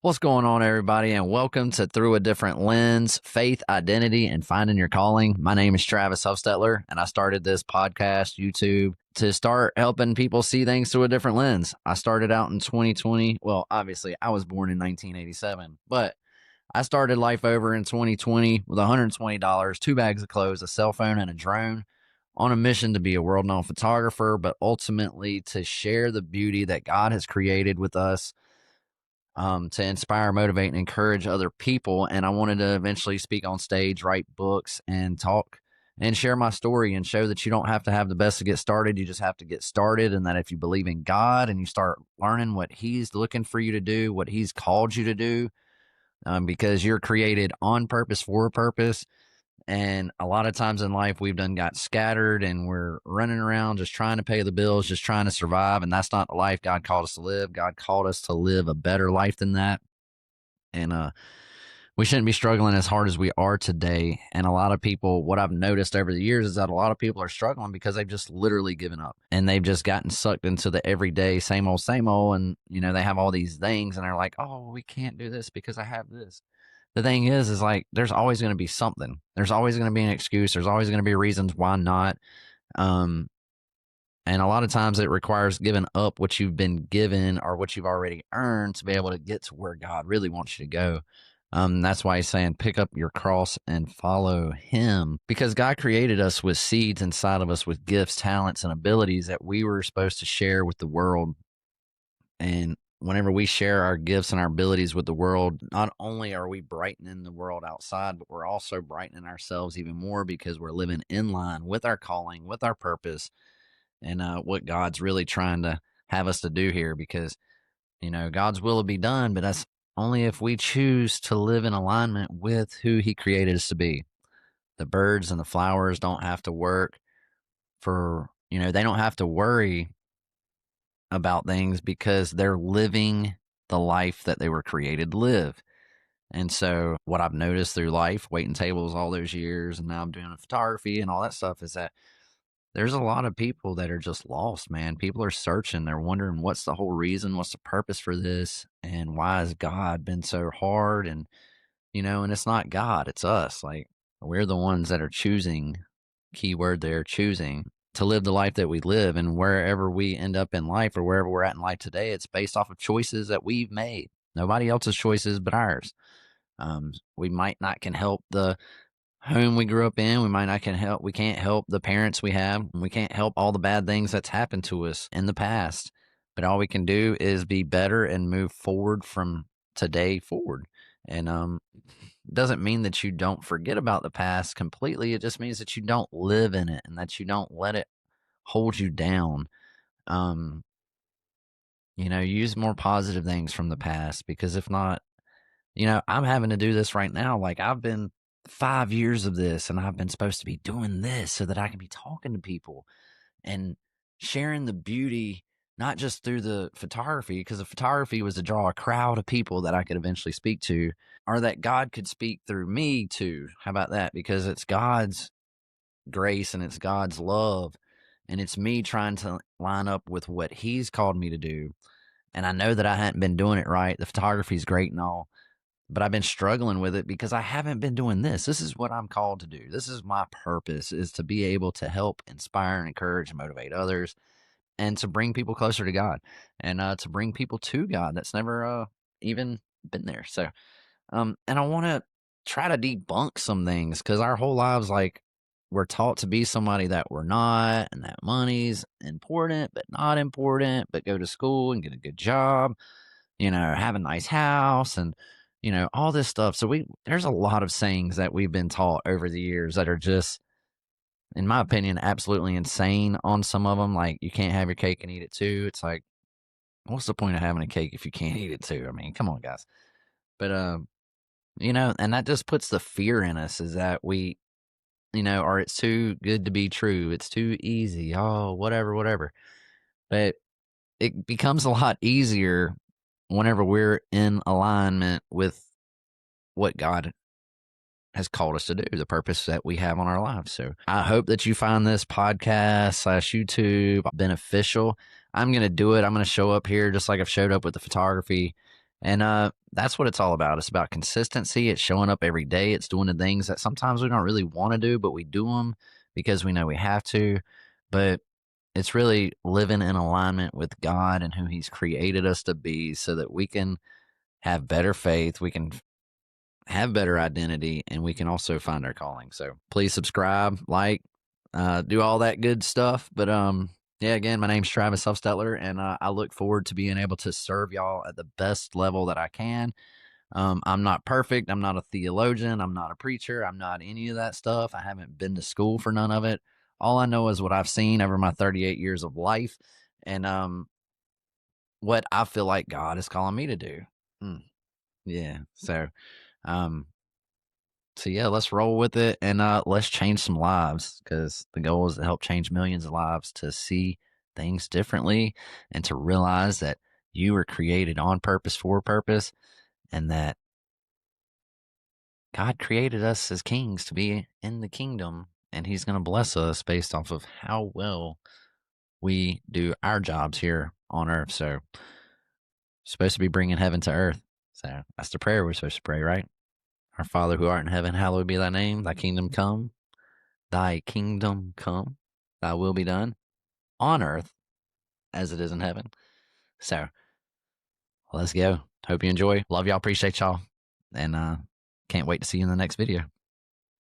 What's going on, everybody, and welcome to Through a Different Lens, Faith, Identity, and Finding Your Calling. My name is Travis Huffstetler, and I started this podcast, YouTube, to start helping people see things through a different lens. I started out in 2020. Well, obviously, I was born in 1987, but I started life over in 2020 with $120, 2 bags of clothes, a cell phone, and a drone on a mission to be a world-known photographer, but ultimately to share the beauty that God has created with us, to inspire, motivate, and encourage other people. And I wanted to eventually speak on stage, write books, and talk and share my story and show that you don't have to have the best to get started. You just have to get started. And that if you believe in God and you start learning what He's looking for you to do, what He's called you to do, because you're created on purpose for a purpose. And a lot of times in life, we've done got scattered and we're running around just trying to pay the bills, just trying to survive. And that's not the life God called us to live. God called us to live a better life than that. And we shouldn't be struggling as hard as we are today. And a lot of people, what I've noticed over the years is that a lot of people are struggling because they've just literally given up and they've just gotten sucked into the everyday same old, same old. And, they have all these things and they're like, oh, we can't do this because I have this. The thing is like, there's always going to be something. There's always going to be an excuse. There's always going to be reasons why not. Um, and a lot of times it requires giving up what you've been given or what you've already earned to be able to get to where God really wants you to go. That's why he's saying pick up your cross and follow him, because God created us with seeds inside of us with gifts, talents, and abilities that we were supposed to share with the world. And whenever we share our gifts and our abilities with the world, not only are we brightening the world outside, but we're also brightening ourselves even more because we're living in line with our calling, with our purpose, and what God's really trying to have us to do here. Because, God's will will be done, but that's only if we choose to live in alignment with who he created us to be. The birds and the flowers don't have to work they don't have to worry about things because they're living the life that they were created to live. And so what I've noticed through life, waiting tables all those years, and now I'm doing photography and all that stuff, is that there's a lot of people that are just lost, man. People are searching. They're wondering what's the whole reason, what's the purpose for this, and why has God been so hard? And it's not God, it's us. Like, we're the ones that are choosing, keyword there, choosing to live the life that we live. And wherever we end up in life or wherever we're at in life today, it's based off of choices that we've made. Nobody else's choices but ours. We might not can help the home we grew up in. We can't help the parents we have. We can't help all the bad things that's happened to us in the past. But all we can do is be better and move forward from today forward. And doesn't mean that you don't forget about the past completely. It just means that you don't live in it and that you don't let it hold you down. Um, use more positive things from the past, because if not, I'm having to do this right now. Like, I've been 5 years of this and I've been supposed to be doing this so that I can be talking to people and sharing the beauty, not just through the photography, because the photography was to draw a crowd of people that I could eventually speak to, or that God could speak through me to. How about that? Because it's God's grace and it's God's love, and it's me trying to line up with what he's called me to do. And I know that I hadn't been doing it right. The photography is great and all, but I've been struggling with it because I haven't been doing this. This is what I'm called to do. This is my purpose, is to be able to help inspire and encourage and motivate others, and to bring people closer to God, and to bring people to God that's never even been there. So, and I want to try to debunk some things, because our whole lives, like, we're taught to be somebody that we're not, and that money's important, but not important, but go to school and get a good job, have a nice house, and all this stuff. So there's a lot of sayings that we've been taught over the years that are just, in my opinion, absolutely insane on some of them. Like, you can't have your cake and eat it too. It's like, what's the point of having a cake if you can't eat it too? I mean, come on, guys. But and that just puts the fear in us, is that we, or it's too good to be true. It's too easy. Oh, whatever. But it becomes a lot easier whenever we're in alignment with what God has called us to do, the purpose that we have on our lives. So I hope that you find this podcast / YouTube beneficial. I'm going to do it. I'm going to show up here just like I've showed up with the photography, And that's what it's all about. It's about consistency. It's showing up every day. It's doing the things that sometimes we don't really want to do, but we do them because we know we have to. But it's really living in alignment with God and who He's created us to be so that we can have better faith, we can have better identity, and we can also find our calling. So please subscribe, like, do all that good stuff. But yeah, again, my name's Travis Huffstetler, and I look forward to being able to serve y'all at the best level that I can. I'm not perfect. I'm not a theologian. I'm not a preacher. I'm not any of that stuff. I haven't been to school for none of it. All I know is what I've seen over my 38 years of life, and what I feel like God is calling me to do. Mm, yeah. Um, so yeah, let's roll with it, and let's change some lives, because the goal is to help change millions of lives to see things differently and to realize that you were created on purpose for a purpose, and that God created us as kings to be in the kingdom, and He's going to bless us based off of how well we do our jobs here on earth. So, supposed to be bringing heaven to earth. So, that's the prayer we're supposed to pray, right? Our Father who art in heaven, hallowed be thy name. Thy kingdom come. Thy kingdom come. Thy will be done on earth as it is in heaven. So, let's go. Hope you enjoy. Love y'all. Appreciate y'all. And can't wait to see you in the next video.